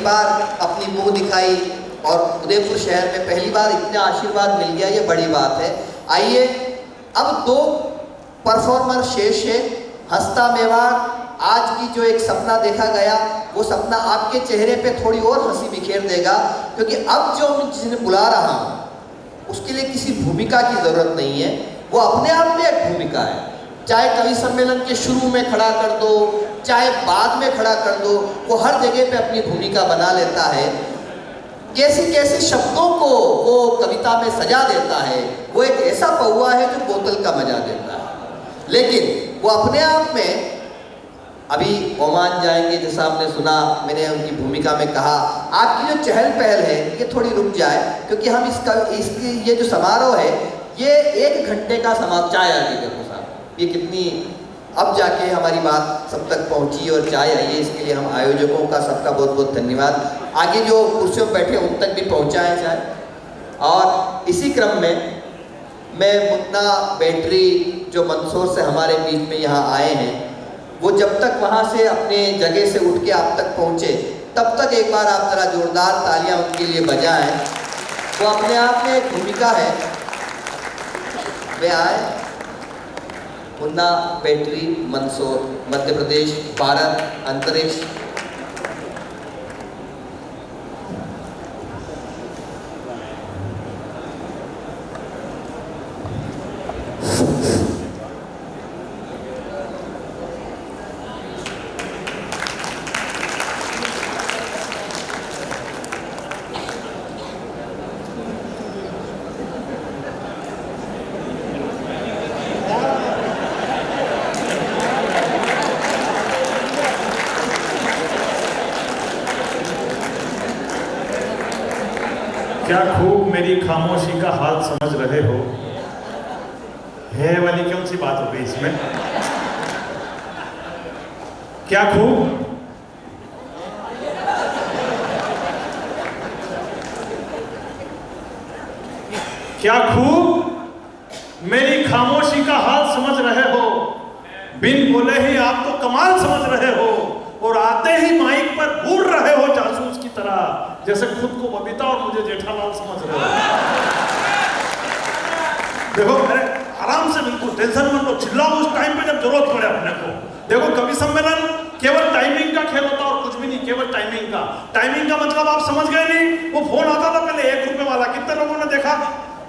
बार अपनी मुंह दिखाई और उदयपुर शहर में पहली बार इतना आशीर्वाद मिल गया, ये बड़ी बात है। आइए अब 2 परफॉर्मर शेष है। हंसता मेवाड़, आज की जो एक सपना देखा गया वो सपना आपके चेहरे पे थोड़ी और हंसी बिखेर देगा, क्योंकि अब जो मैं जिन्हें बुला रहा हूँ उसके लिए किसी भूमिका की जरूरत नहीं है, वो अपने आप में एक भूमिका है। चाहे कवि सम्मेलन के शुरू में खड़ा कर दो, चाहे बाद में खड़ा कर दो, वो हर जगह पे अपनी भूमिका बना लेता है। कैसी कैसी शब्दों को वो कविता में सजा देता है। वो एक ऐसा पौआ है जो बोतल का मजा देता है, लेकिन वो अपने आप में अभी ओमान जाएंगे, जैसा आपने सुना, मैंने उनकी भूमिका में कहा आपकी जो चहल पहल है ये थोड़ी रुक जाए, क्योंकि हम इसकी ये जो समारोह है ये 1 घंटे का समारोह। चाय आ गई देखो साहब, ये कितनी अब जाके हमारी बात सब तक पहुंची और चाय आई है, इसके लिए हम आयोजकों का सबका बहुत बहुत धन्यवाद। आगे जो कुर्सियों पर बैठे उन तक भी पहुंचा है चाय। और इसी क्रम में मैं मुन्ना बैटरी जो मंदसौर से हमारे बीच में यहाँ आए हैं, वो जब तक वहाँ से अपने जगह से उठ के आप तक पहुँचे तब तक एक बार आप जरा जोरदार तालियां उनके लिए बजाएं। वो अपने आप में एक भूमिका है। वे आए, मुन्ना बैटरी मंदसौर, मध्य प्रदेश, भारत, अंतरिक्ष। क्या खूब मेरी खामोशी का हाल समझ रहे हो। है वाली कौन सी बात हो गई इसमें। क्या खूब, क्या खूब मेरी खामोशी का हाल समझ रहे हो। बिन बोले ही आप तो कमाल समझ रहे हो, और आते ही माइक पर घूर रहे हो जासूस की तरह, जैसे खुद को बबीता और मुझे जेठालाल समझ रहे हो। देखो मेरे आराम से, बिल्कुल टेंशन मत लो, चिल्लाओ उस टाइम पे जब जरूरत पड़े अपने को। देखो कवि सम्मेलन केवल टाइमिंग का खेल होता और कुछ भी नहीं, केवल टाइमिंग का। टाइमिंग का मतलब आप समझ गए नहीं। वो फोन आता था पहले 1 रुपए वाला, कितने लोगों ने देखा,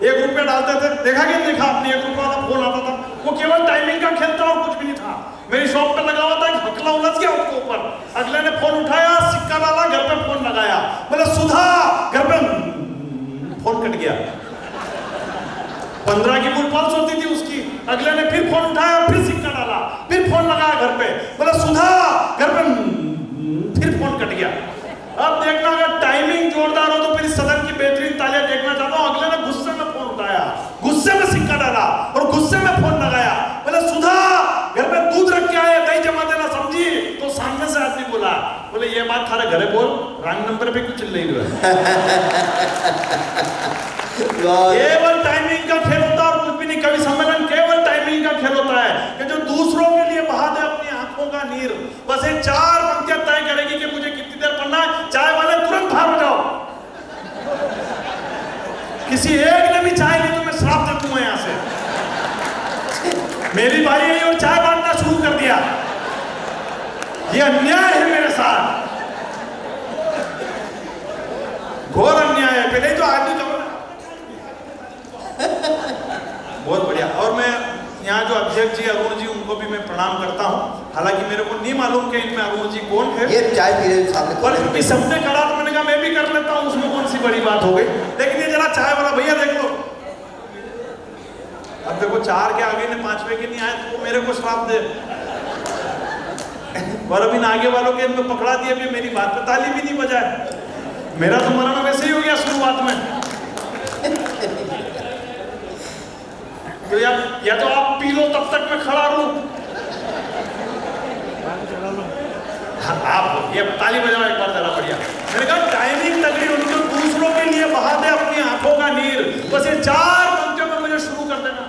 1 रुपया डालते थे, देखा कि नहीं देखा आपने, 1 रुपये वाला फोन आता था। वो केवल टाइमिंग का खेल था और कुछ भी नहीं था। मेरी शॉप पे लगा हुआ था, एक हकला उलझ गया उसके ऊपर, अगले ने फोन उठाया, सिक्का डाला, घर पे फोन लगाया, बोले सुधा, घर पे फोन कट गया। 15 की मूल पल्स होती थी उसकी। अगले ने फिर फोन उठाया, फिर सिक्का डाला, फिर फोन लगाया घर पे, बोले सुधा, घर पे फिर फोन कट गया। अब देखना अगर टाइमिंग जोरदार हो तो फिर सदन की बेहतरीन तालियां देखना चाहता हूं। अगले ने गुस्से में फोन उठाया, गुस्से में सिक्का डाला और गुस्से में फोन लगाया, बोले सुधा, घर पे दूध रख के आए, दही जमा देना समझी। तो सामने से आदमी बोला, बोले ये बात थारे घरे बोल, रंग नंबर पे क्यों चिल्ल रही है। केवल टाइमिंग का खेल होता है और कुछ भी नहीं। कवि सम्मेलन केवल टाइमिंग का खेल होता है कि जो दूसरों के लिए बहा दे अपनी आंखों का नीर। बस ये 4 पंक्तियां तय करेगी कि मुझे कितनी देर पढ़ना है। चाय वाले तुरंत बाहर हो जाओ। किसी एक ने भी चाय नहीं तो मैं श्राप दे दूंगा यहां से। मेरी बारी आई और चाय बांटना शुरू कर दिया। ये अन्याय है मेरे साथ, घोर अन्याय है। पहले तो आदमी बहुत बढ़िया। और मैं यहाँ जो अध्यक्ष जी अरुण जी, उनको भी मैं प्रणाम करता हूँ। हालांकि मेरे को नहीं मालूम कि इनमें अरुण जी कौन है। ये चाय पी रहे सामने, पर सबने करा तो मैंने कहा मैं भी कर लेता हूँ, उसमें कौन सी बड़ी बात हो गई। लेकिन ये जरा चाय वाला भैया देख लो, अब देखो 4 के आगे ने 5वें के नहीं आए तो मेरे को श्राप दे। और अभी आगे वालों के इनको पकड़ा दिया, भी मेरी बात पे ताली भी नहीं बजाए। मेरा तो मरना वैसे ही हो गया शुरुआत में। तो या तो आप पी लो, तब तक मैं खड़ा रहूं। आप ये ताली बजाओ एक बार जरा बढ़िया। मैंने कहा टाइमिंग तगड़ी, उनको दूसरों के लिए बहा दे अपनी आंखों का नीर। बस ये 4 पंक्तियों में मुझे शुरू कर देना।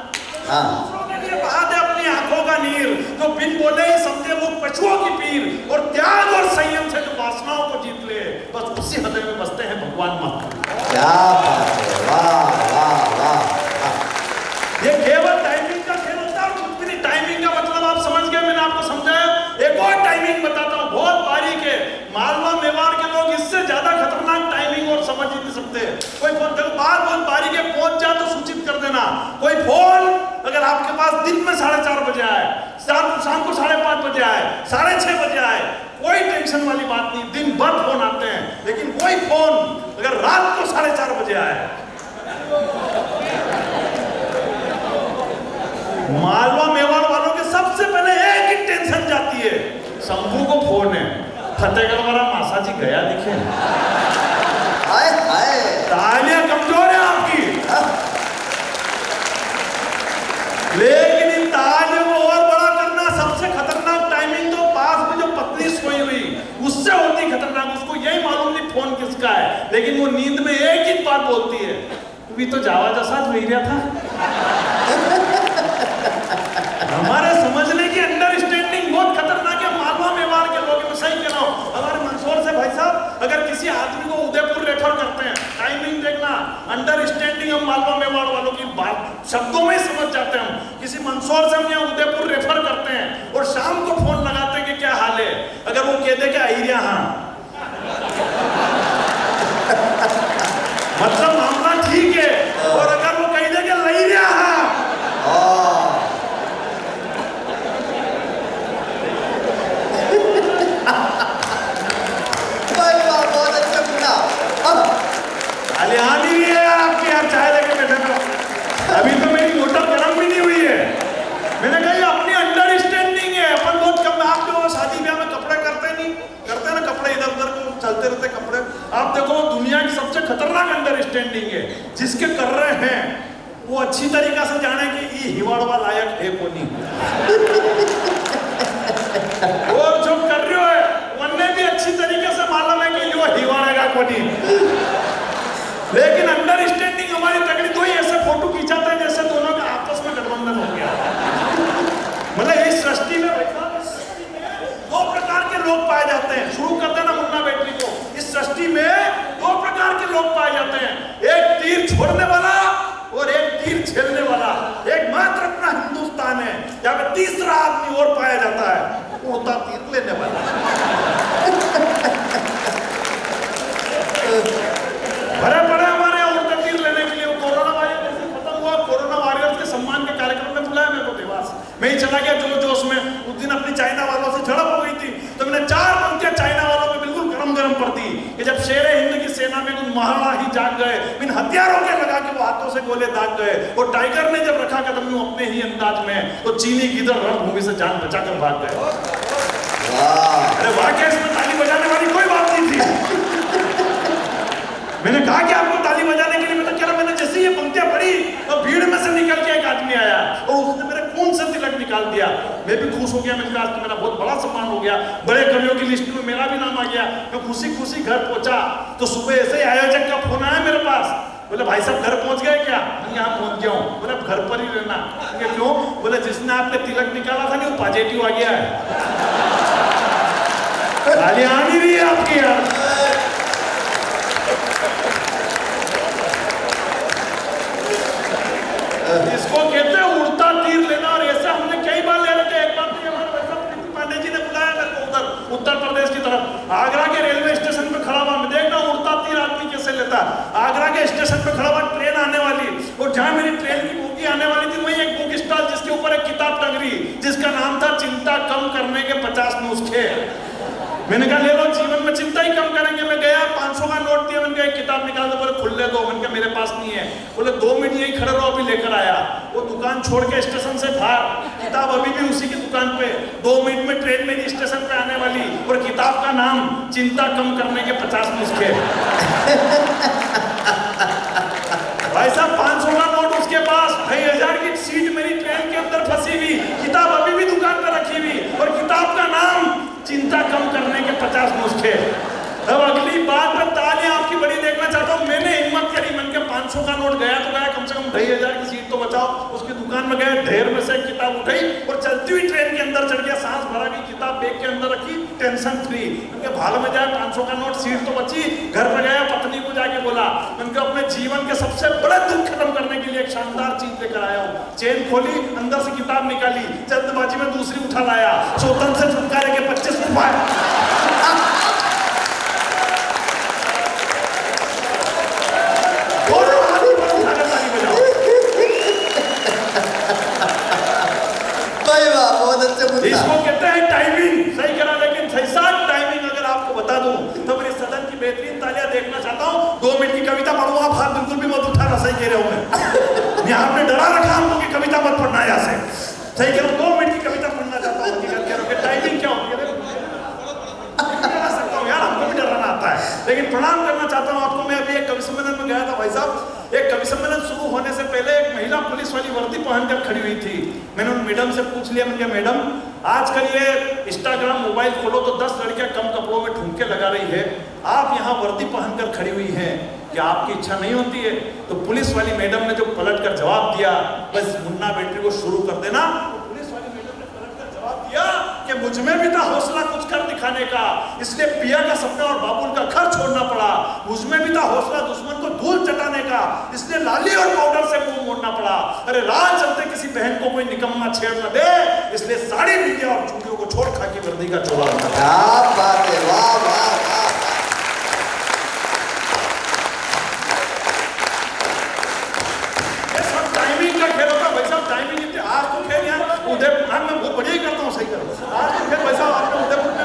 दूसरों के लिए बहा दे अपनी आंखों का नीर, जो बिन बोले ही समझे वो पशुओं की पीर, और त्याग और संयम से जो वासनाओं को जीत ले, बस उसी हृदय में बसते हैं भगवान महाप्रभु। क्या बात है, वाह वाह वाह। ये केवल टाइमिंग का खेल होता है और कुछ भी नहीं। टाइमिंग का मतलब आप समझ गए, मैंने आपको समझाया। एक और टाइमिंग बताता हूँ, बहुत बारीक है। मालवा मेवाड़ के लोग इससे ज्यादा खतरनाक टाइमिंग और समझ ही नहीं सकते। कोई बात बहुत बारीक है, पहुंच जाए तो सूचित कर देना। कोई फोन अगर आपके पास दिन में 4:30 बजे आए, शाम को 5:30 बजे आए, 6:30 बजे आए, कोई टेंशन वाली बात नहीं। दिन भर फोन आते हैं, लेकिन कोई फोन अगर रात को 4:30 बजे आए, मालवा मेवाड़ वालों के सबसे पहले एक ही टेंशन जाती है, शंभू को फोन है, फतेहगढ़ वाला मासा जी गया दिखे। हाय हाय, तालियां कमजोर है आपकी, लेकिन इन तालियों को और बड़ा करना। सबसे खतरनाक टाइमिंग तो पास में जो पत्नी सोई हुई उससे होती खतरनाक। उसको यही मालूम नहीं फोन किसका है, लेकिन वो नींद में एक ही बात बोलती है, तू भी तो जावा जैसा वही रहा था। हमारे समझने की अंडरस्टैंडिंग बहुत खतरनाक है। मालवा मेवाड़ के लोग, मैं सही कह रहा हूँ। हमारे मंदसौर से भाई साहब अगर किसी आदमी को उदयपुर रेफर करते हैं, टाइमिंग देखना, अंडरस्टैंडिंग हम मालवा मेवाड़ वालों की बात शब्दों में ही समझ जाते हैं। हम किसी मंदसौर से हम यहाँ उदयपुर रेफर करते हैं और शाम को फोन लगाते हैं कि क्या हाल है, अगर वो कहते कि आइरिया हाँ, मतलब मामला ठीक है। और अगर वो कह दे कि लइरिया हाँ, बहुत अच्छा पूछा। हानि भी है यार आपकी, यार चाय लेके बैठे तो अभी तो मेरी मोटर गर्म भी नहीं हुई है। मैंने कहा ये अपनी अंडरस्टैंडिंग है। अपन बहुत कम, आप जो शादी ब्याह में कपड़े करते नहीं करते ना, कपड़े इधर उधर को चलते रहते कपड़े। आप देखो दुनिया की सबसे खतरनाक अंडरस्टैंडिंग है, जिसके कर रहे हैं वो अच्छी तरीका से जाने कि ये हिवाड़वा लायक है को नहीं। और जो कर रहे हो उन्हें भी अच्छी तरीके से मालूम है कि यो हिवाड़ेगा को नहीं, लेकिन अंडरस्टैंडिंग हमारी तगड़ी। तो ही ऐसे फोटो खींचाते हैं जैसे दोनों का आपस में गठबंधन हो गया। मतलब इस सृष्टि में दो प्रकार के लोग पाए जाते हैं। शुरू कर देना मुन्ना बेटी को। इस सृष्टि में दो प्रकार के लोग पाए जाते हैं, एक तीर छोड़ने वाला और एक तीर झेलने वाला। एक मात्र अपना हिंदुस्तान है जहां पे तीसरा आदमी और पाया जाता है, उड़ता तीर लेने वाला। भरे पड़े हमारे यहाँ उड़ते तीर लेने के लिए। कोरोना वायरस जैसे खत्म हुआ, कोरोना वायरस के सम्मान के कार्यक्रम में बुलाया मेरे को देवास। मैं ही चला गया जोश में। उस दिन अपनी चाइना वालों से झड़प हो गई थी, तो मैंने 4 पंक्तियां चाइना वालों पे बिल्कुल गरम पड़ दी कि जब शेरे हिंद की सेना में कुछ महाराणा ही जाग गए, इन हथियारों के लगा के वो हाथों से गोले दाग गए, और टाइगर ने जब रखा कदम यूं अपने ही अंदाज में, तो चीनी गिदड़ रणभूमि से जान बचाकर भाग गए। अरे वाकई इसमें ताली बजाने वाली कोई बात नहीं थी। मैंने कहा कि आपको ताली बजाने के लिए, मैं तो कह रहा, मैंने जैसे ये पंक्तियां पढ़ी तो भीड़ में से निकल के एक आदमी आया और उसने मेरे खून से तिलक निकाल दिया। मैं भी खुश हो गया। मैंने कहा तो मेरा बहुत बड़ा सम्मान हो गया, बड़े कवियों की लिस्ट में मेरा भी नाम आ गया। मैं खुशी खुशी घर पहुंचा तो सुबह ऐसे ही आयोजक का फोन आया मेरे पास। बोले भाई साहब घर पहुंच गए क्या? मैं यहाँ पहुंच गया हूँ। बोले घर पर ही रहना। क्यों? बोले जिसने आपने तिलक निकाला था नहीं वो पॉजिटिव आ गया है। ताली आनी भी है आपकी यार। इसको कहते हैं उड़ता तीर लेना। और ऐसे हमने कई बार ले रखे। एक बार प्रीति पांडे जी ने बुलाया मेरे को उधर उत्तर प्रदेश की तरफ, आगरा के रेलवे स्टेशन पे खड़ा हुआ। मैं देखना उड़ता तीर आदमी कैसे लेता। आगरा के स्टेशन पे खड़ा हुआ, ट्रेन आने वाली, और जहां मेरी ट्रेन की बोगी आने वाली थी वहीं एक बुक स्टॉल जिसके ऊपर एक किताब टंग रही जिसका नाम था चिंता कम करने के 50 नुस्खे। मैंने कहा ले लो, जीवन में चिंता ही कम करेंगे। मैं गया, 500 का नोट दिया। मैंने कहा एक किताब निकाल दो। बोले खुल ले दो। मैंने कहा मेरे पास नहीं है। बोले 2 मिनट यही खड़े रहो, अभी लेकर आया। वो दुकान छोड़ के स्टेशन से बाहर, किताब अभी भी उसी की दुकान पे। 2 मिनट में ट्रेन मेरी स्टेशन पे आने वाली, और किताब का नाम चिंता कम करने के 50 नुस्खे। भाई साहब 500 का नोट उसके पास, 2500 की सीट मेरी ट्रेन के अंदर फंसी हुई, किताब अभी भी दुकान पर रखी हुई, और किताब का नाम चिंता कम करने के 50 नुस्खे। अब अगली बात में तालियां आपकी बड़ी देखना चाहता हूं। मैंने हिम्मत करी, मन के 500 का नोट गया तो गया, कम से कम 2500 की सीट तो बचाओ। उसकी दुकान में गए, ढेर में से किताब उठाई और चलती हुई ट्रेन के अंदर चढ़ गया, सांस भरा गई, किताब बैग के अंदर रखी, टेंशन फ्री। उनके भाल में जाए 500 का नोट, सीट तो बची। घर पर गया, पत्नी को जाके बोला उनके अपने जीवन के सबसे बड़े दुख खत्म करने के लिए एक शानदार चीज लेकर आया हूँ। चेन खोली, अंदर से किताब निकाली, जल्दबाजी में दूसरी उठा लाया, स्वतंत्र से छुटकारे के 25 रुपए। इसको कहते हैं टाइमिंग। सही करा, लेकिन सही साथ टाइमिंग अगर आपको बता दूं तो मेरे सदन की बेहतरीन तालियां देखना चाहता हूं। 2 मिनट की कविता पढ़ूंगा, आप हाथ बिल्कुल भी मत उठाना। सही कह रहे हो मैं आपने डरा रखा हमको कि कविता मत पढ़ना यहाँ से। सही कह रहा हूं, 2 मिनट की कविता पढ़ना चाहता हूं। हकीकत कह रहा हूं, टाइमिंग क्या होती है डरा सकता हूं यार, हमको भी डराना आता है। लेकिन प्रणाम करना चाहता हूं आपको। मैं अभी एक कवि सम्मेलन में गया था भाई साहब। एक कवि सम्मेलन शुरू होने से पहले एक महिला पुलिस वाली वर्दी पहनकर खड़ी हुई थी। मैंने उन मैडम से पूछ लिया, मैंने कहा मैडम आजकल ये इंस्टाग्राम मोबाइल खोलो तो 10 लड़कियां कम कपड़ों में ठुमके लगा रही है, आप यहाँ वर्दी पहनकर खड़ी हुई हैं, क्या आपकी इच्छा नहीं होती है? तो पुलिस वाली मैडम ने जो पलट कर जवाब दिया, बस मुन्ना बैटरी को शुरू कर देना। पुलिस वाली मैडम ने पलट कर जवाब दिया कि मुझ में भी था हौसला कुछ कर दिखाने का, इसलिए पिया का सपना और बाबुल का घर छोड़ना पड़ा। मुझ में भी था हौसला दुश्मन को धूल चटाने का, इसलिए लाली और पाउडर से मुंह मोड़ना पड़ा। अरे रात चलते किसी बहन को कोई निकम्मा छेड़ न दे, इसलिए साड़ी मीडिया और चूड़ियों को छोड़ खाकी वर्दी का चोला। क्या बात है, वाह वाह वाह। टाइमिंग का खेल होता है भाई साहब। टाइमिंग आज तो खेल यार उदयपुर मैं बहुत बढ़िया ही करता हूँ। सही करो आज तो खेल भाई साहब। आपने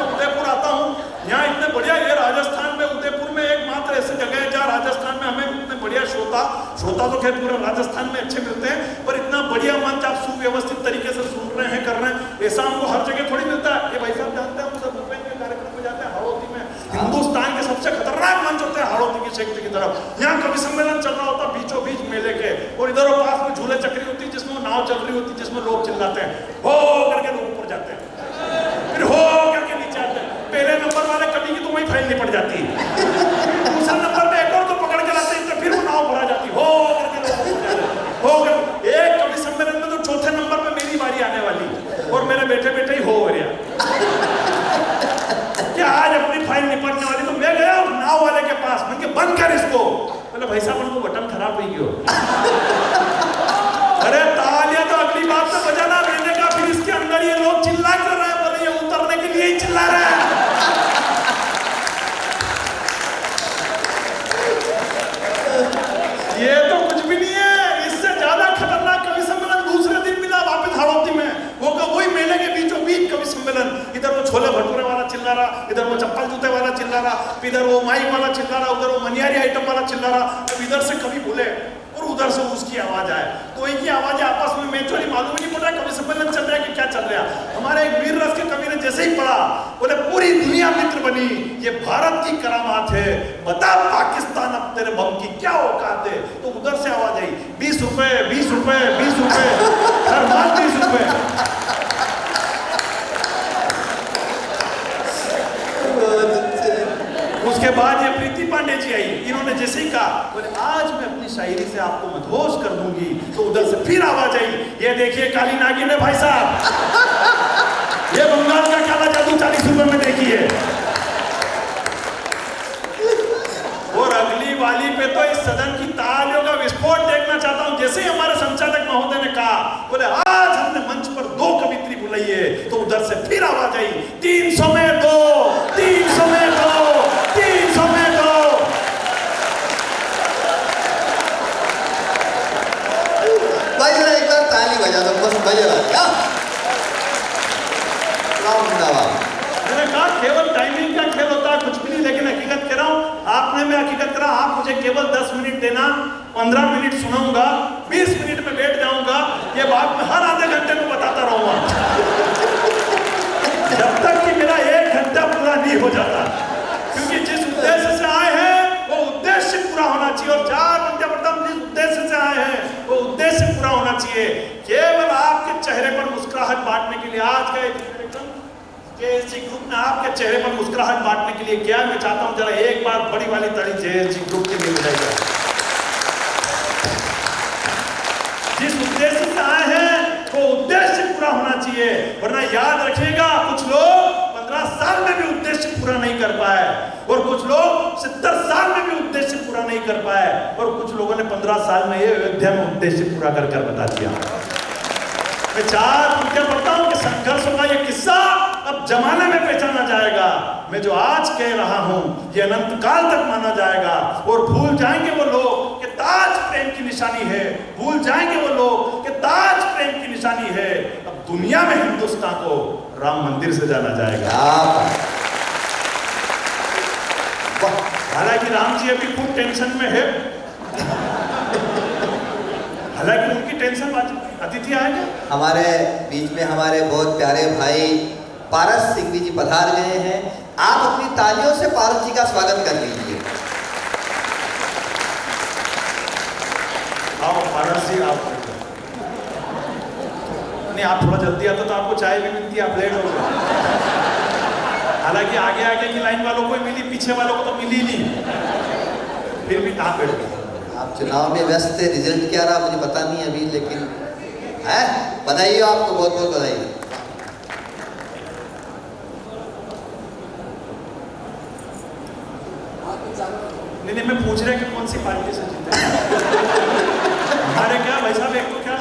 उदयपुर आता हूँ, यहाँ इतने बढ़िया, ये राजस्थान में उदयपुर में एकमात्र ऐसी जगह है जहाँ राजस्थान में हमें इतने बढ़िया श्रोता तो खेल पूरे राजस्थान में अच्छे मिलते हैं, पर इतना बढ़िया मंच आप सुव्यवस्थित तरीके से सुन रहे हैं, कर रहे हैं, ऐसा हमको हर जगह थोड़ी मिलता है। ये भाई साहब जानते हैं, हम सब भूपेन के कार्यक्रम में जाते हैं हाड़ौती में, हिंदुस्तान के सबसे खतरनाक मंच होते हैं हाड़ौती के क्षेत्र की तरफ। यहाँ कवि सम्मेलन चल रहा होता बीचों बीच मेले के, और इधर और पास में झूले चक्री होती है जिसमें नाव चल रही होती है, जिसमें लोग चिल्लाते हैं हो करके लोग ऊपर जाते हैं, फिर हो करके नीचे आते हैं। पहले नंबर वाले कभी की तो वही फाइल निपट जाती है, दूसरे नंबर पे एक और तो पकड़ के लाते हैं, फिर वो नाव भरा जाती हो करके लोग हो कर। एक कवि सम्मेलन में तो चौथे नंबर पे मेरी बारी आने वाली और मेरे बैठे बैठे ही हो गया क्या आज अपनी फाइल निपटने वाली। तो मैं गया नाव वाले के पास, मैंने कहा बंद कर इसको। बोले भाई साहब उनको बटन खराब हुई क्यों? अरे तालियां तो अगली बात से बजाना। मैंने कहा फिर इसके अंदर ये लोग चिल्ला कर रहे हैं, बोले ये उतरने के लिए ही चिल्ला रहे हैं। ये तो कुछ भी नहीं है, इससे ज्यादा खतरनाक कवि सम्मेलन दूसरे दिन मिला वापस हाड़ौती में। वो वही मेले के बीचों बीच कवि सम्मेलन, इधर वो छोले भटूरे वाला चिल्ला रहा, इधर वो चप्पल जूते वाला चिल्ला रहा, इधर वो माइक वाला चिल्ला रहा, उधर वो मनियारी आइटम वाला चिल्ला रहा। अब इधर से कवि बोले और उधर से उसकी आवाज आए, तो इनकी आवाजें आपस में मैच वाली, मालूम ही नहीं पड़ रहा कवि सम्मेलन चल रहा है कि क्या चल रहा है। हमारे एक वीर रस के कवि ने जैसे ही पढ़ा, बोले पूरी दुनिया मित्र बनी, ये भारत की करामात है, बता पाकिस्तान अब तेरे बम की क्या औकात है। तो उधर से आवाज आई 20 रुपए 20 रुपए 20 रुपए, हर बात 20 रुपए। उसके बाद ये प्रीति पांडे जी आई, इन्होंने जैसे ही कहा बोले आज मैं अपनी शायरी से आपको मदहोश कर दूंगी, तो उधर से फिर आवाज आई, ये देखिए काली नागिन है भाई साहब, ये बंगाल का काला जादू 40 रुपए में देखिए। और अगली वाली पे तो इस सदन की तालियों का विस्फोट देखना चाहता हूं। जैसे ही हमारे संचालक महोदय ने कहा, बोले आज हमने मंच पर 2 कवित्री बुलाई है, तो उधर से फिर आवाज आई 300 में 2, 300 में 2, 300 में 2। भाई जरा एक बार ताली बजा दो, बस बजा क्या? मैंने कहा केवल टाइमिंग का खेल होता है, कुछ भी नहीं। लेकिन हकीकत कह रहा हूं, आपने मैं हकीकत करा, आप मुझे केवल 10 मिनट देना, 15 मिनट सुनाऊंगा, 20 मिनट में बैठ जाऊंगा, ये बात मैं हर आधे घंटे में बताता रहूंगा जब तक कि मेरा 1 घंटा पूरा नहीं हो जाता। क्योंकि जिस उद्देश्य से आए हैं वो उद्देश्य पूरा होना चाहिए, और 4 घंटे प्रथम जिस उद्देश्य से आए हैं वो उद्देश्य पूरा होना चाहिए। केवल आपके चेहरे पर मुस्कुराहट बांटने के लिए आज का जेएसजी ग्रुप ने आपके चेहरे पर मुस्कुराहट बांटने के लिए किया। मैं चाहता हूं जरा एक बार बड़ी वाली ताली जेएसजी ग्रुप के लिए मिल जाएगा। जिस उद्देश्य से आए हैं वो उद्देश्य चाहिए, वरना याद रखिएगा कुछ लोग 15 साल में भी उद्देश्य पूरा नहीं कर पाए और कुछ लोग 70 साल में भी उद्देश्य पूरा नहीं कर पाए और कुछ लोगों ने 15 साल में ये अयोध्या में उद्देश्य पूरा कर बता दिया। मैं 4 पंक्तियां पढ़ता हूं कि संघर्षों का ये किस्सा अब जमाने में पहचाना जाएगा। मैं जो आज कह रहा हूं ये अनंत काल तक माना जाएगा और भूल जाएंगे वो लोग कि ताज प्रेम की निशानी है, भूल जाएंगे वो लोग कि ताज प्रेम की निशानी है। अब दुनिया में हिंदुस्तान को राम मंदिर से जाना जाएगा। हालांकि राम जी अभी खूब टेंशन में है, हालांकि उनकी टेंशन अतिथि आएगा हमारे बीच में। हमारे बहुत प्यारे भाई पारस सिंघवी जी पधार गए हैं। आप अपनी तालियों से पारस जी का स्वागत कर लीजिए। आओ पारस जी, आप नहीं, आप थोड़ा जल्दी आते तो आपको चाय भी मिलती, आप लेट हो गए। हालांकि आगे आगे की लाइन वालों को मिली, पीछे वालों को तो मिली नहीं, फिर भी कहाँ बैठ गए? आप चुनाव में व्यस्त थे, रिजल्ट क्या रहा मुझे पता नहीं अभी, लेकिन है बधाई हो आपको, बहुत बहुत बधाई। नहीं, मैं पूछ रहा कि कौन सी पार्टी से जीते। हमारे क्या भाई साहब, एक तो क्या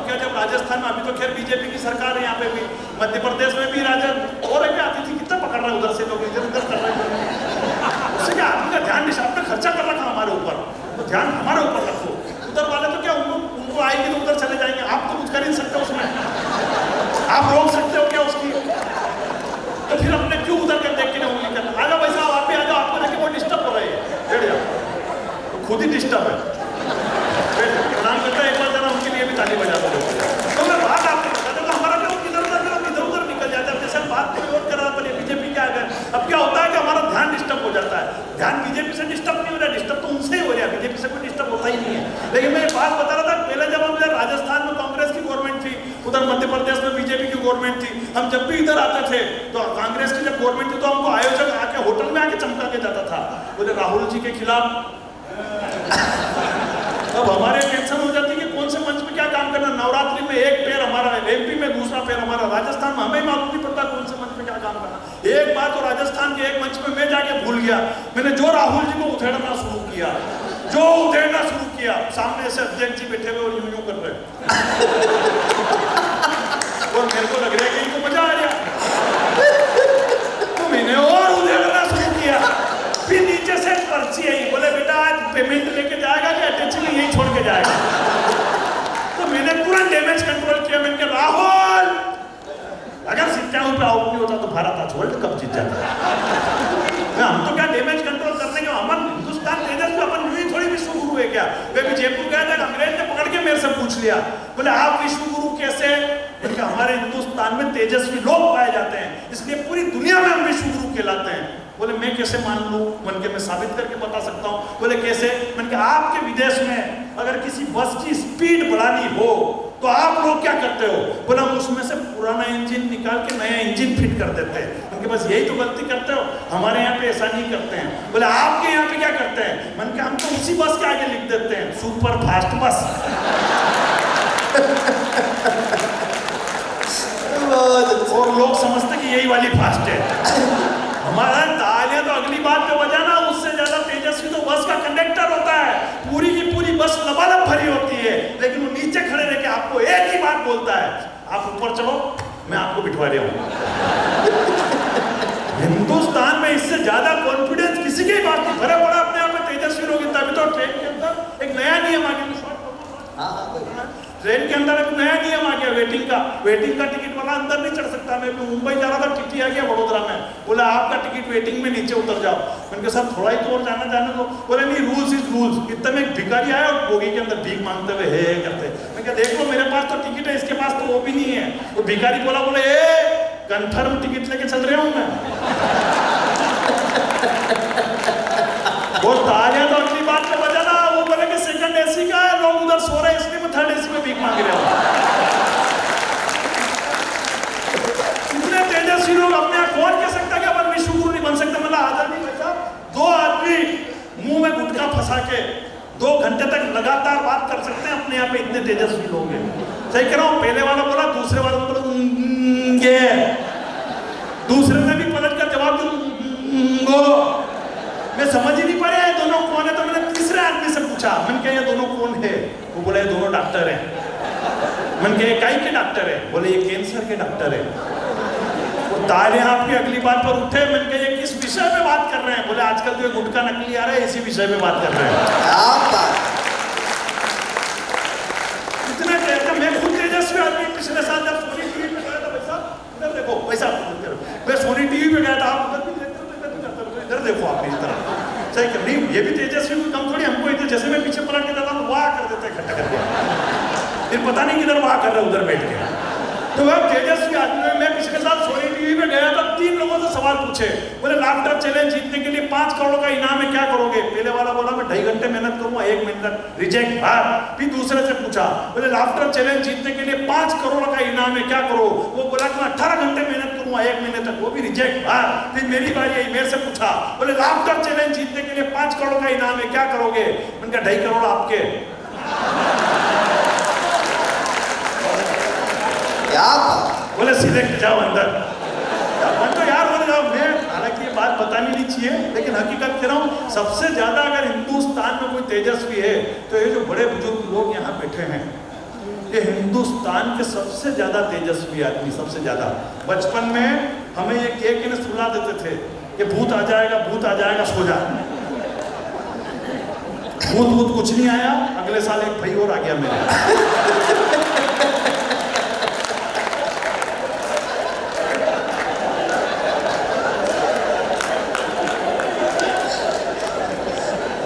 क्या जब राजस्थान में, अभी तो खैर बीजेपी की सरकार है यहाँ पे भी, मध्य प्रदेश में भी राजद और क्या आती थी, कितना पकड़ रहा है उधर से लोग, इधर उधर कर रहे हैं। उससे क्या आदमी का ध्यान नहीं, आपने खर्चा कर रखा हमारे ऊपर, तो ध्यान हमारे ऊपर रखो। उधर वाले तो क्या उनको आएंगे तो उधर चले जाएंगे, आप तो कुछ कर नहीं सकते उसमें, आप रोक सकते हो क्या उसकी? तो फिर अपने क्यों उधर कर देख के उंगली करना? आ जाओ भाई साहब, आप भी आ जाओ, आपको देखे वो डिस्टर्ब हो रही है, बैठ जाओ, तो खुद ही डिस्टर्ब है। प्रणाम करता है, एक बार जरा उनके लिए भी ताली बजा दो। तो मैं बात आपको बता दूंगा, हमारा क्या इधर उधर निकल जाता है, जैसे बात कोई और कर रहा था, बीजेपी क्या आ गया। अब क्या होता है कि हमारा ध्यान डिस्टर्ब हो जाता है, ध्यान बीजेपी से डिस्टर्ब नहीं हो रहा, डिस्टर्ब तो उनसे ही हो रहा है, बीजेपी से कोई डिस्टर्ब होता ही नहीं है। लेकिन मैं बात बता रहा था, पहले जब हम राजस्थान में कांग्रेस की गवर्नमेंट थी, उधर मध्य प्रदेश में बीजेपी की गवर्नमेंट थी, हम जब भी इधर आते थे तो कांग्रेस की जब गवर्नमेंट थी तो हमको आयोजक आके होटल में आके चमका के जाता था, बोले राहुल जी के खिलाफ। अब हमारे टेंशन हो जाती है कि कौन से मंच में क्या काम करना। नवरात्रि में एक पैर हमारा है, एमपी में दूसरा पैर हमारा, राजस्थान में हमें मालूम नहीं पड़ता कौन से मंच में क्या काम करना। एक बार तो राजस्थान के एक मंच में मैं जाके भूल गया, मैंने जो राहुल जी को उधेड़ना शुरू किया, सामने से अध्यक्ष जी बैठे हुए और यूं यूं कर रहे और मेरे को लग रहा है कि इनको मजा आ गया, तो मैंने और उधेड़ना शुरू किया। फिर नीचे से पर्ची आई, बोले बेटा आज पेमेंट लेके जाएगा कि अध्यक्ष ने यही छोड़ के जाएगा। तो मैंने पूरा डैमेज कंट्रोल किया। मैंने कहा राहुल, अगर 97 पे आउट नहीं होता तो भारत आज वर्ल्ड कप जीत जाता। हम तो क्या डैमेज कंट्रोल करने के, हम हिंदुस्तान तेजस में अपन यूं थोड़ी विश्व गुरु है क्या? मैं भी जयपुर गया था, अंग्रेज ने पकड़ के मेरे से पूछ लिया, बोले आप विश्व गुरु कैसे? क्योंकि हमारे हिंदुस्तान में तेजस्वी लोग पाए जाते हैं, इसलिए पूरी दुनिया में हम विश्व गुरु कहलाते हैं। बोले मैं कैसे मान लूं? मन के मैं साबित करके बता सकता हूं। बोले कैसे? मैंने कहा आपके विदेश में अगर किसी बस की स्पीड बढ़ानी हो तो आप लोग क्या करते हो? बोला हम उसमें से पुराना इंजन निकाल के नया इंजन फिट कर देते हैं। उनके पास यही तो गलती करते हो, हमारे यहाँ पे ऐसा नहीं करते हैं। बोले आपके यहाँ पे क्या करते हैं? मैंने कहा हम तो उसी बस के आगे लिख देते हैं सुपर फास्ट बस। और लोग समझते कि यही वाली फास्ट है। हमारा तालियां तो अगली बात पे बजाना, उससे ज्यादा तेजस्वी तो बस का कंडक्टर होता है। पूरी की पूरी बस लबालब भरी होती है, लेकिन वो नीचे खड़े रह के आपको एक ही बात बोलता है, आप ऊपर चलो मैं आपको बिठवा रहा हूं। हिंदुस्तान में इससे ज्यादा कॉन्फिडेंस किसी की बात नहीं। भरा पड़ा अपने आप में तेजस्वी लोग। तभी तो ट्रेन के अंदर एक नया नियम आ गया, ट्रेन के अंदर एक नया नियम आ गया वेटिंग का टिकट वाला अंदर नहीं चढ़ सकता। मैं मुंबई जा रहा था, टीटी आ गया वडोदरा में, बोला आपका टिकट वेटिंग में, नीचे उतर जाओ। मैंने कहा साहब थोड़ा ही तो और जाने दो। बोले नहीं, रूल्स इज रूल्स। इतने में एक भिखारी आया और बोगी के अंदर भीख मांगते हुए हे करते। मैं कहा देख लो मेरे पास तो टिकट है, इसके पास तो वो भी नहीं है। वो भिखारी बोले कन्फर्म टिकट लेके चल रहा हूं मैं। वो तालियां तो अगली बात पे बजाना। वो बोले कि सेकंड एसी का है, लोग उधर सो रहे हैं इसलिए मैं थर्ड एसी में भीख मांग रहा हूं। इतने तेजस्वी लोग अपने आप कौन कह सकता है कि अपन विश्व गुरु नहीं बन सकते? मतलब आजादी भाई साहब, 2 आदमी मुंह में गुटखा फंसा के 2 घंटे तक लगातार बात कर सकते हैं अपने यहाँ पे, इतने तेजस्वी लोग हैं। सही कह रहा हूँ, पहले वाला बोला, दूसरे वाला बोला ये, दूसरे ने भी पलट कर जवाब दिया। मैं समझ ही नहीं पाया ये दोनों कौन है, तो मैंने तीसरे आदमी से पूछा, मैंने कहा ये दोनों कौन है? वो बोला ये दोनों डॉक्टर हैं। मैंने कहा ये काई के डॉक्टर है? बोले ये कैंसर के डॉक्टर है। वो ताले आपकी अगली बात पर उठे। मैंने कहा ये किस विषय में बात कर रहे हैं? बोले आजकल तो ये गुटखा नकली आ रहा है, इसी विषय में बात कर रहे हैं। इतना कहता, मैं खुद तेजस्वी आदमी, पिछले साल जब सोनी टीवी पे गया था, भाई साहब इधर देखो, पैसा मैं सोनी टीवी पे गया था, आप उधर भी देखते हो, इधर देखो आप इस तरह, सही कर नहीं, ये भी तेजस्वी कोई कम थोड़ी, हमको इधर जैसे मैं पीछे पलट के जाता हूँ वाह कर देते हैं खट्टा करके, फिर पता नहीं किधर वाह कर रहे उधर बैठ के। तो वह तेजस्वी आदमी, मैं पिछले साल सोनी टीवी पे गया था, 3 लोगों से सवाल पूछे, बोले लाफ्टर चैलेंज जीतने के लिए 5 करोड़ का इनाम है, क्या करोगे? पहले वाला बोला मैं 2.5 घंटे मेहनत करूंगा, 1 मिनट रिजेक्ट बार। फिर दूसरे से पूछा, बोले लाफ्टर चैलेंज जीतने के लिए 5 करोड़ का इनाम है, क्या करो? वो बोला कि मैं 18 घंटे मेहनत करूंगा, 1 महीने तक, वो भी रिजेक्ट बार। फिर मेरी बारी आई, मेरे से पूछा, बोले लाफ्टर चैलेंज जीतने के लिए 5 करोड़ का इनाम है, क्या करोगे? मैंने कहा 2.5 करोड़ आपके। बोले सिलेक्ट जाओ अंदर। मैं तो यार बोले जाओ, मैं हालांकि ये बात बतानी नहीं चाहिए, लेकिन हकीकत कह रहा हूँ, सबसे ज्यादा अगर हिंदुस्तान में कोई तेजस्वी है तो ये जो बड़े बुजुर्ग लोग यहाँ बैठे हैं, ये हिंदुस्तान के सबसे ज्यादा तेजस्वी आदमी, सबसे ज्यादा। बचपन में हमें ये कह के सुला देते थे कि भूत आ जाएगा, भूत आ जाएगा, सो जा। भूत कुछ नहीं आया, अगले साल एक भाई और आ गया मेरे।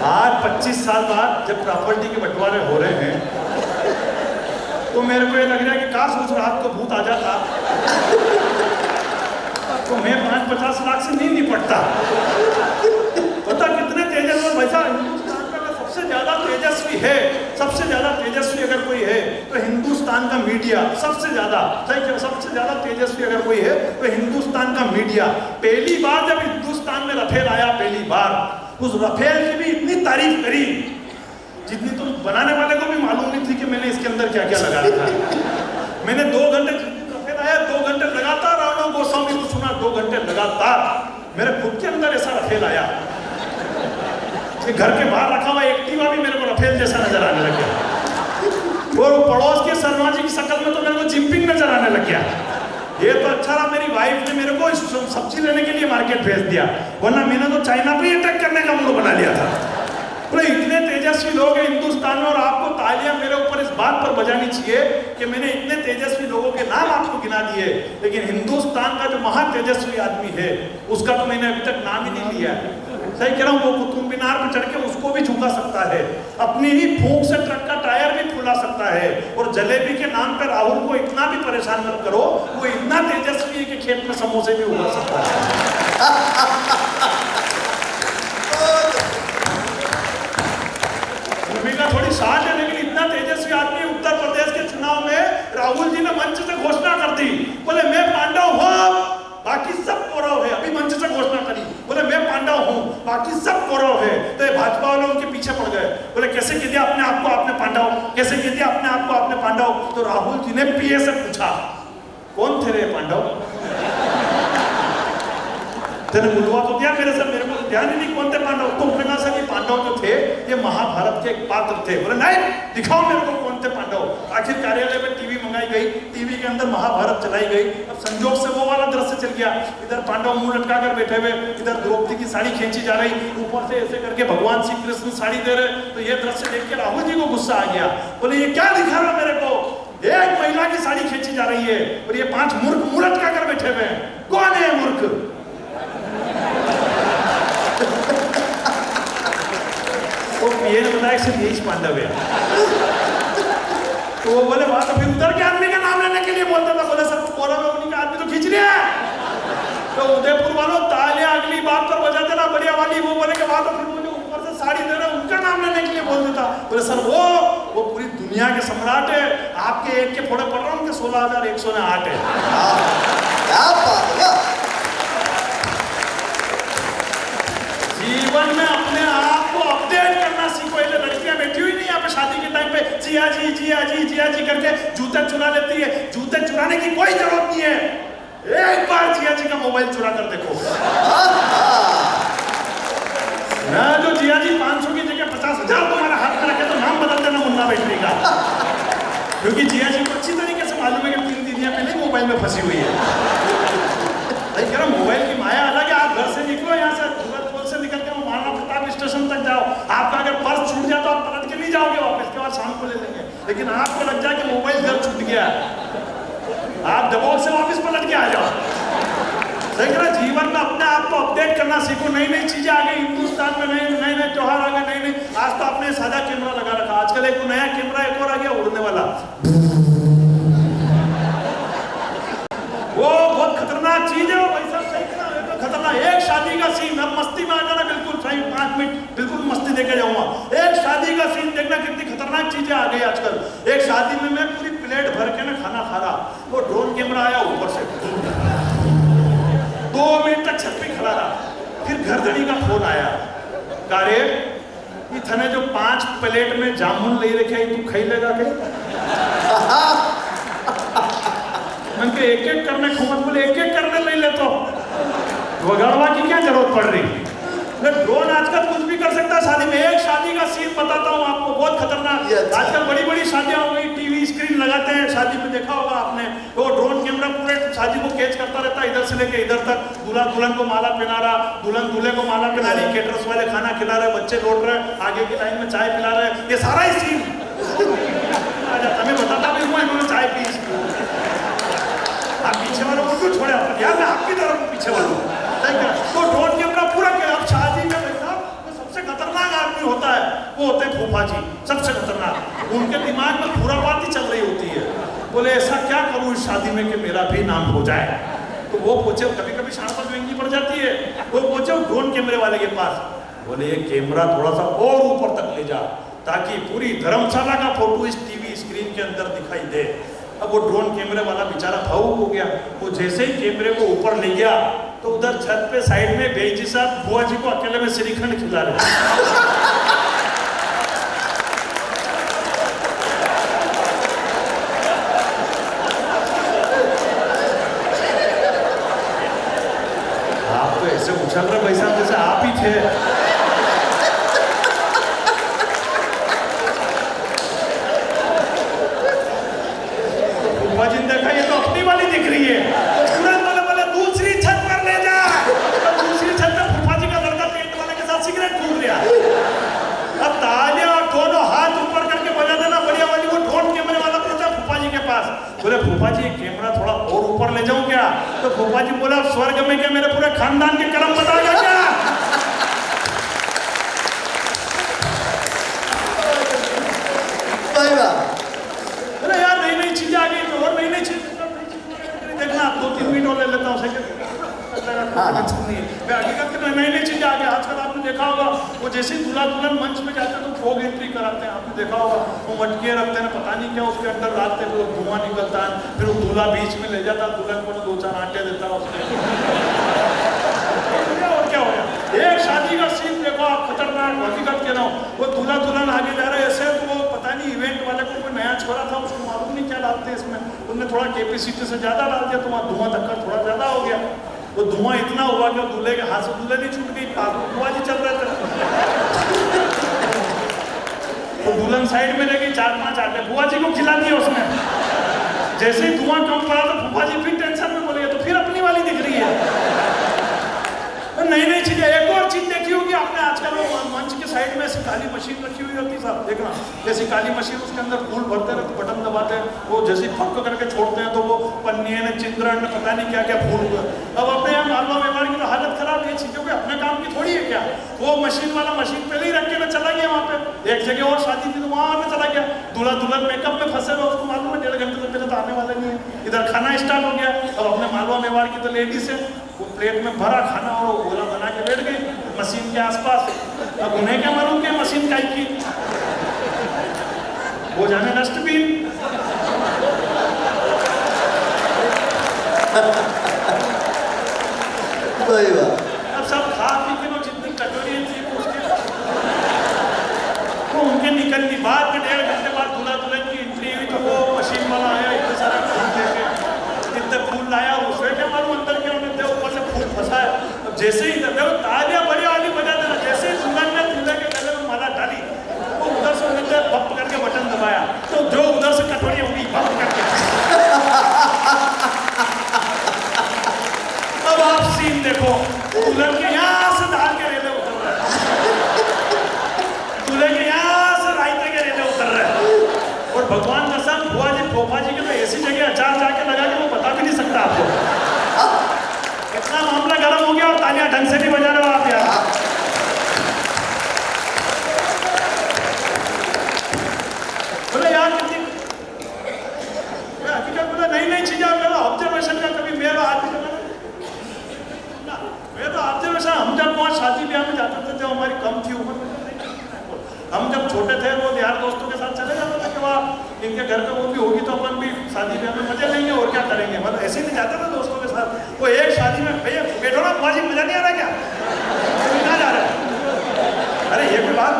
आज 25 साल बाद जब प्रॉपर्टी के बंटवारे हो रहे हैं, तो मेरे को ये लग रहा है कि काश उस रात को भूत आ जाता तो मैं 5-50 लाख से नहीं निपटता। पता कितने तेजस्वी भाई, हिंदुस्तान का सबसे ज्यादा तेजस्वी है, सबसे ज्यादा तेजस्वी अगर कोई है तो हिंदुस्तान का मीडिया सबसे ज्यादा, सबसे ज्यादा तेजस्वी अगर कोई है तो हिंदुस्तान का मीडिया। पहली बार जब हिंदुस्तान में रफेल आया, पहली बार उस रफेल की भी इतनी तारीफ करी जितनी तो बनाने वाले को भी मालूम नहीं थी कि मैंने इसके अंदर क्या क्या लगा रखा है। मैंने 2 घंटे, रफेल आया 2 घंटे लगातार राणा गोस्वामी को सुना, 2 घंटे लगातार मेरे खुद के अंदर ऐसा रफेल आया कि घर के बाहर रखा हुआ एक्टिवा भी मेरे को रफेल जैसा नजर आने लग गया, और पड़ोस के शर्मा जी की शक्ल में तो मेरे को जिम्पिंग नजर आने लग गया। ये तो अच्छा रहा मेरी वाइफ ने मेरे को सब्जी लेने के लिए मार्केट भेज दिया, वरना मैंने तो चाइना पे अटैक करने का मूड बना लिया था। तो इतने तेजस्वी लोग हैं हिंदुस्तान में, और आपको तालियां मेरे ऊपर इस बात पर बजानी चाहिए कि मैंने इतने तेजस्वी लोगों के नाम आपको गिना दिए, लेकिन हिंदुस्तान का जो महा तेजस्वी आदमी है उसका तो मैंने अभी तक नाम ही नहीं लिया है। सही कह रहा हूँ, वो कुतुब मीनार पर चढ़ के उसको भी झुका सकता है, अपनी ही फूंक से ट्रक का टायर भी फुला सकता है, और जलेबी के नाम पर राहुल को इतना भी परेशान मत करो, वो इतना तेजस्वी है कि खेत में समोसे भी उगा सकता है। भूमिका थोड़ी शार्ट है, लेकिन इतना तेजस्वी आदमी उत्तर प्रदेश के चुनाव में राहुल जी ने मंच से घोषणा कर दी, बोले मैं पांडव हूं, बाकी सब कौरव है। अभी मंच से घोषणा करी, बोले मैं पांडव हूं, बाकी सब कौरव है। तो ये भाजपा वाले उनके पीछे पड़ गए, बोले कैसे कह दिया अपने आप को आपने पांडव, कैसे कह दिया अपने आप को आपने पांडव। तो राहुल जी ने पीए से पूछा, कौन थे रे पांडव? तेने बुलवा तो दिया मेरे से, मेरे को ध्यान ही नहीं कौन थे पांडव। तो उन्होंने कहा सर ये पांडव जो थे ये महाभारत के एक पात्र थे। बोले नहीं, दिखाओ मेरे को कौन थे पांडव। आखिर कार्यालय में टीवी मंगाई गई, टीवी के अंदर महाभारत चलाई गई। अब संजोग से वो वाला दृश्य चल गया, इधर पांडव मुंह लटका कर बैठे हुए, इधर द्रौपदी की साड़ी खींची जा रही, ऊपर से ऐसे करके भगवान श्री कृष्ण साड़ी दे रहे। तो ये दृश्य देख के राहुल जी को गुस्सा आ गया, बोले ये क्या दिखा रहा मेरे को, एक महिला की साड़ी खींची जा रही है और ये 5 मूर्ख मुंह लटका कर बैठे हुए हैं, कौन है मूर्ख? तो ये बताया सिर्फ यही पांडव है। तो वो बोले वहां तो फिर उधर के आदमी का नाम लेने के लिए बोलता था, बोले सब कौरव में उन्हीं का आदमी तो खींच रहे हैं। तो उदयपुर वालों तालियां अगली बात पर बजा देना बढ़िया वाली। वो बोले कि वहां तो फिर मुझे ऊपर से साड़ी दे रहे उनका नाम लेने के लिए बोल देता। बोले सर वो पूरी दुनिया के सम्राट है, आपके एक के फोड़े पड़ रहा हूँ, उनके 16,108 है। जीवन में अपने आप को अपडेट करना सीखो। ये लड़कियां बैठी हुई नहीं यहाँ पे वो शादी के टाइम पे जिया जी जिया जी जिया जी करके जूते चुरा लेती है। जूते चुराने की कोई जरूरत नहीं है, एक बार जिया जी का मोबाइल चुरा कर देखो ना, जो जिया जी 500 की जगह 50,000 तुम्हारा हाथ में रखे तो नाम बदल देना मुन्ना बैठने का, क्योंकि जिया जी को अच्छी तरीके से मालूम है कि 3 दीदियां पहले मोबाइल में फंसी हुई है। कह रहा मोबाइल की माया अलग है। आप घर से निकलो, यहाँ से तुरंत से निकल के महाराणा प्रताप स्टेशन तक जाओ, आपका अगर पर्स छूट जाए तो आप पलट के नहीं जाओगे वापस, के बाद शाम को ले लेंगे। लेकिन आपको लग जाए कि मोबाइल घर छूट गया, आप दबाव से वापस पलट के आ जाओ। सही कह रहा, जीवन में अपने आप को अपडेट करना सीखो, नई नई चीजें आ गई हिंदुस्तान में, नए नए त्योहार आ गए, नई आज तो आपने सादा कैमरा लगा रखा, आजकल एक नया कैमरा एक और आ गया उड़ने वाला, वो बहुत खतरनाक चीज है वो भाई साहब। सही कह रहा, खतरनाक। एक शादी का सीन, अब मस्ती में आ जाना बिल्कुल सही, 5 मिनट बिल्कुल मस्ती देके जाऊंगा। एक शादी का सीन देखना, कितनी खतरनाक चीजें आ गई आजकल। एक शादी में मैं पूरी प्लेट भर के ना खाना खा रहा, वो ड्रोन कैमरा आया ऊपर से, 2 मिनट तक छत पे खड़ा रहा, फिर घरधनी का फोन आया, कारे इतने जो 5 प्लेट में जामुन ले रखे तू खाई लेगा के? मन के एक एक करने घूमत बोले एक एक करने ले ले, तो वगड़वा की क्या जरूरत पड़ रही? ड्रोन आजकल कुछ भी कर सकता है शादी में। एक शादी का सीन बताता हूँ आपको, बहुत खतरनाक। आजकल बड़ी बड़ी शादियां हो गई, टीवी स्क्रीन लगाते हैं शादी में, देखा होगा आपने, तो ड्रोन कैमरा पूरे शादी को कैच करता रहता है, इधर से लेके इधर तक। दूल्हा दुल्हन को माला पहना रहा, दुल्हन दूल्हे को माला पहना रही, केटरर्स वाले खाना खिला रहे, बच्चे लौट रहे, आगे की लाइन में चाय पिला रहे, ये सारा ही सीन आ जाता। मैं बताता भी हूँ इन्होंने चाय पी, आप पीछे वालों को क्यों छोड़े यार, मैं आपकी तरफ पीछे वालों। तो ड्रोन कैमरा पूरा क्या, अब शादी में तो सबसे खतरनाक आदमी होता है, वो होते हैं फूफा जी, सबसे खतरनाक। उनके दिमाग में पूरा बात ही चल रही होती है, बोले ऐसा क्या करूं इस शादी में कि मेरा भी नाम हो जाए। तो वो पूछे, कभी कभी शाम पर महंगी पड़ जाती है, वो पूछे ड्रोन कैमरे वाले के पास, बोले ये कैमरा थोड़ा सा और ऊपर तक ले जा, ताकि पूरी धर्मशाला का फोटो इस टीवी स्क्रीन के अंदर दिखाई दे। अब वो ड्रोन कैमरे वाला बेचारा भावुक हो गया, वो जैसे ही कैमरे को ऊपर ले गया तो उधर छत पे साइड में बेजी साहब बुआ जी को अकेले में श्रीखंड खिला रहे। आप तो ऐसे उछल रहे भाई साहब जैसे आप ही थे। देखा ये तो अपनी वाली दिख रही है, तुरंत बोले बोले दूसरी छत पर ले जा। तो दूसरी छत पर फूफा जी का लड़का पेट वाले के साथ सिगरेट फूक लिया। अब तालियां दोनों हाथ ऊपर करके बजा देना बढ़िया वाली। वो ड्रोन कैमरे वाला पहुंचा फूफा जी के पास, बोले फूफा जी कैमरा थोड़ा और ऊपर ले जाऊं क्या? तो फूफा जी बोला स्वर्ग में क्या मेरे पूरे खानदान के कर्म बताएगा क्या? यार नई नई चीजें आ गई, और नई नई चीजें देखना, 2-3 मिनट और ले लेता हूँ नई नई चीजें आ गई। आजकल आपने देखा होगा, वो जैसे दूल्हा दुल्हन मंच में जाते हैं तो फोग एंट्री कराते हैं, आपने देखा होगा, वो मटके रखते हैं, पता नहीं क्या उसके अंदर डालते हैं, वो धुआं निकलता है, फिर वो दूल्हा बीच में ले जाता है, दुल्हन को 2-4 आटे देता है उसने। और क्या हो गया? एक शादी का सीन देखो आप, खतरनाक हकीकत कह रहा हूँ। वो दूल्हा दुल्हन आगे जा रहे ऐसे, तो वो पता नहीं इवेंट वाले को कोई नया छोरा था, उसको मालूम नहीं क्या डालते इसमें, उन्होंने थोड़ा कैपेसिटी से ज्यादा डाल दिया, तो वहाँ धुआं धक्कर थोड़ा ज्यादा हो गया। वो धुआं इतना हुआ कि दूल्हे के हाथ से दूल्हे नहीं छूट गई, बुआ जी चल रहे थे। तो दुल्हन साइड में रह गई, 4-5 आटे बुआ जी को खिला दिया उसने। जैसे ही धुआं कम पड़ा तो बुआ जी फिर टेंशन में बोले, तो फिर अपनी वाली दिख रही है। नई नई चीजें। एक और चीज देखी होगी आपने, आजकल वो मंच के साइड में ऐसी काली मशीन रखी हुई होती है साहब, देखना जैसी काली मशीन, उसके अंदर फूल भरते रहते, बटन दबाते हैं, वो जैसे फक करके छोड़ते हैं तो वो पन्नी ने चिंद्रन ने पता नहीं क्या क्या फूल। अब अपने यहाँ मालवा मेवाड़ की तो हालत खराब है, चीजों के अपने काम की थोड़ी है क्या। वो मशीन वाला मशीन पहले ही रख के मैं चला गया वहाँ पे, एक जगह और शादी थी तो वहाँ में चला गया, दूल्हा दुल्हन मेकअप में फंसे हुए, उसको मालूम है 1.5 घंटे से पहले तो आने वाले नहीं है। इधर खाना स्टार्ट हो गया, अब अपने मालवा मेवाड़ की तो लेडीज है, वो प्लेट में भरा खाना और वो गोला बना के बैठ गई मशीन के आसपास। अब उन्हें क्या मालूम कि मशीन काई की, वो जाने डस्टबिन। अब सब खा पी के जितनी कटोरी थी उसके वो उनके निकलनी बात में ढंग से नहीं बजा रहे हो आप यार। बोले यार कितनी हकीकत बोला नई चीजें मेरा ऑब्जर्वेशन का कभी मेरा आदमी मैं तो ऑब्जर्वेशन हम जब वहाँ शादी ब्याह में जाते थे जब हमारी कम थी उम्र हम जब छोटे थे वो यार दोस्तों के साथ चले जाते थे कि वहाँ इनके घर पे वो भी होगी तो अपन भी शादी ब्याह में मजे लेंगे और क्या करेंगे मतलब ऐसे नहीं जाते थे दोस्तों के साथ। वो एक शादी में भैया बैठो ना बुआ जी मजा नहीं आ रहा क्या कहाँ जा रहा है अरे ये कोई बात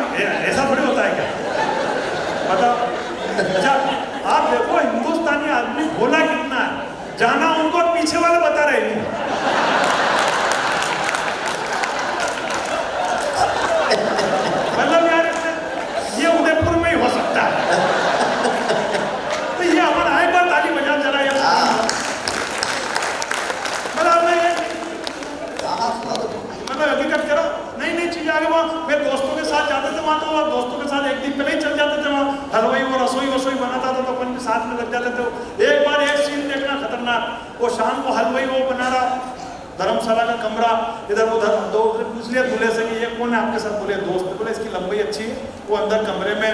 ऐसा थोड़ी होता है क्या बताओ। अच्छा आप देखो हिंदुस्तानी आदमी भोला कितना है जाना उनको पीछे वाले बता रहे हैं मतलब यार ये उदयपुर में ही हो सकता है तो ये अपन आए बार ताली बजा जरा यार मतलब हकीकत करो नई चीजें आगे वहाँ मैं दोस्तों के साथ जाते थे वहाँ तो दोस्तों के साथ एक दिन पहले ही चल जाते थे वहाँ हलवाई वो रसोई बनाता था तो अपन के साथ में लग जाते थे। एक बार एक सीन देखना खतरनाक वो शाम को हलवाई वो बना रहा धर्मशाला का कमरा इधर उधर दो पूछ लिया दूल्हे से कि ये कौन है आपके साथ बोले दोस्त बोले इसकी लंबाई अच्छी है वो अंदर कमरे में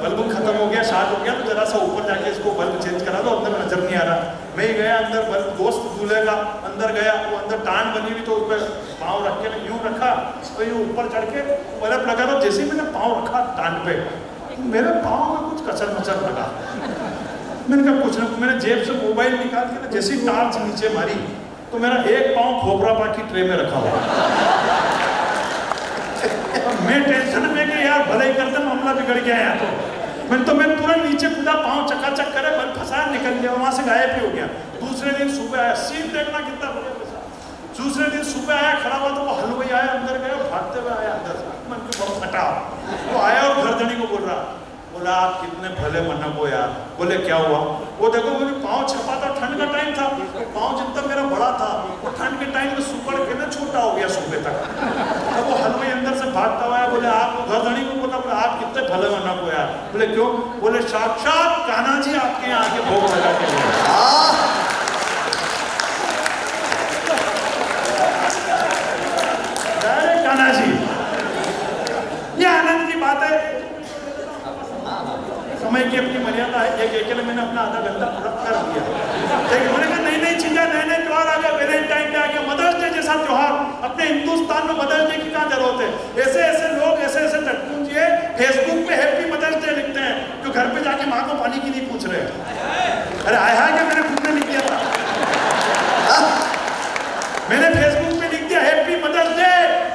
बल्ब खत्म हो गया शार्ट हो गया तो जरा सा ऊपर जाके इसको बल्ब चेंज करा दो अंदर नजर नहीं आ रहा। मैं ही गया अंदर बल्ब दोस्त दूल्हे का अंदर गया वो अंदर टांड बनी हुई तो उस पर पाँव रख के यूं रखा तो यूं ऊपर चढ़ के बल्ब लगा दो जैसे मैंने पाँव रखा टांड पे मेरे पाँव में कुछ कचर मचर लगा मैंने कहा कुछ ना मैंने जेब से मोबाइल निकाल के जैसी टार्च नीचे मारी तो मेरा एक पाँव खोपरा पाकी ट्रे में रखा हुआ मैं टेंशन में कि यार भले ही करते मामला बिगड़ गया यार तो मैं तुरंत नीचे कूदा पाँव चकाचक करे बल फंसा निकल गया वहां से गायब ही हो गया। दूसरे दिन सुबह आया सीट देखना कितना बढ़िया दूसरे दिन सुबह आया खड़ा हुआ तो वो हलवाई आया अंदर गया भागते हुए आया अंदर मन के बहुत फटा वो आया और घरधनी को बोल रहा बोला आप कितने भले मनक हो यार। बोले क्या हुआ वो देखो मुझे पाँव छपा था ठंड का टाइम था पाँव जितना मेरा बड़ा था वो ठंड के टाइम में सुपड़ के ना छोटा हो गया सुबह तक। अब वो हलवाई अंदर से भागता हुआ बोले आप घरधनी को बोला बोले आप कितने भले मनक हो यार। बोले क्यों बोले साक्षात कान्हा जी आपके यहाँ आके भोग लगा के कान्हा जी ये आनंद की बात है। समय की अपनी मर्यादा है एक अकेले मैंने अपना आधा घंटा पूरा कर दिया लेकिन मैंने कहा नई चीजें नए त्योहार आ गए वैलेंटाइन डे आ गया मदर्स डे जैसा त्योहार अपने हिंदुस्तान में मदर्स डे की क्या जरूरत है। ऐसे लोग ऐसे टटपूंजिए फेसबुक पे हैप्पी मदर्स डे लिखते हैं जो घर पे जाके माँ को पानी की नहीं पूछ रहे। अरे आया क्या मैंने खुद ने लिख दिया था मैंने फेसबुक पे लिख दिया हैप्पी मदर्स डे।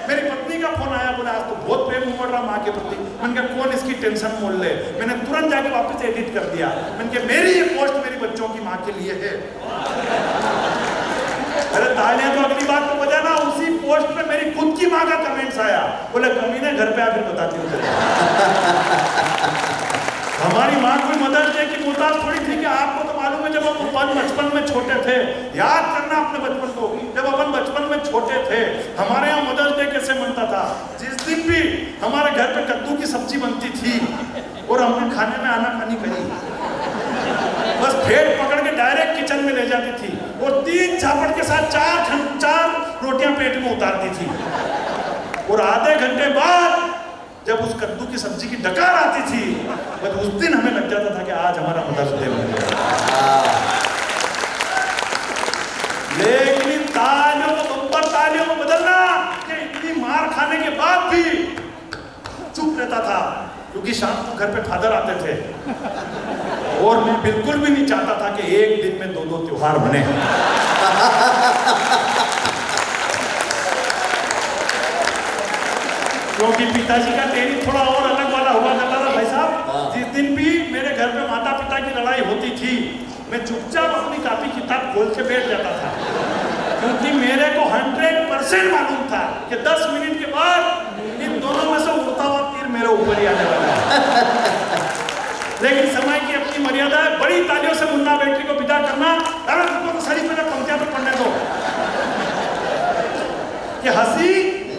मेरी पत्नी का फोन आया बोला आज तो बहुत प्रेम उमड़ रहा माँ के प्रति। मैंने कहा कौन इसकी टेंशन मोल ले मैंने तुरंत जाके वापस एडिट कर दिया मैंने कहा मेरी ये पोस्ट मेरी बच्चों की माँ के लिए है। अरे तालियां तो अगली बात तो बजाना उसी पोस्ट पे मेरी खुद की माँ का कमेंट्स आया बोले कमीने घर पे आकर बताती हूँ हमारी माँ कोई मदर्स डे की मुहताज थोड़ी थी कि आपको तो मालूम है जब अपन बचपन में छोटे थे याद करना अपने बचपन को जब अपन बचपन में छोटे थे हमारे यहाँ मदर्स डे कैसे मनता था जिस दिन भी हमारे घर पे कद्दू की सब्जी बनती थी और हमने खाने में आनाकानी करी बस पेट पकड़ के डायरेक्ट किचन में ले जाती थी और 3 झापड़ के साथ 4 रोटियां पेट में उतारती थी और आधे घंटे बाद जब उस कद्दू की सब्जी की डकार आती थी बस उस दिन हमें लग जाता था कि आज हमारा मदर्स डे बन गया। लेकिन तालियों को बम्पर तालियों को बदलना कि इतनी मार खाने के बाद भी चुप रहता था क्योंकि शाम को घर पे फादर आते थे और मैं बिल्कुल भी नहीं चाहता था कि एक दिन में 2 त्योहार बने। क्योंकि पिताजी का टेरी थोड़ा और अलग वाला हुआ करता था भाई साहब। जिस दिन भी मेरे घर में माता पिता की लड़ाई होती थी मैं चुपचाप अपनी कापी किताब खोल के बैठ जाता था क्योंकि मेरे को 100% मालूम था कि 10 मिनट के बाद इन दोनों में से उड़ता हुआ तीर मेरे ऊपर ही आने वाला है। लेकिन समय की अपनी मर्यादा है। बड़ी तालियों से मुन्ना बेटी को विदा करना अरे उनको तो शरीफ में पंक्तियां पे पढ़ने दो कि हंसी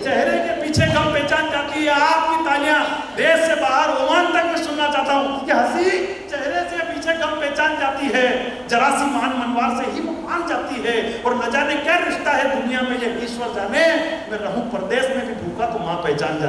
चेहरे के पीछे कब पहचान जाती है आपकी तालियां देश से बाहर ओमान तक मैं सुनना चाहता हूं कि हंसी चेहरे से पीछे कम पहचान जाती है, जरा सी मान मनवार से ही वो मान जाती है, और न जाने क्या रिश्ता है दुनिया में ये ईश्वर जाने। मैं रहूं परदेश में भी भूखा तो मां पहचान जाती है।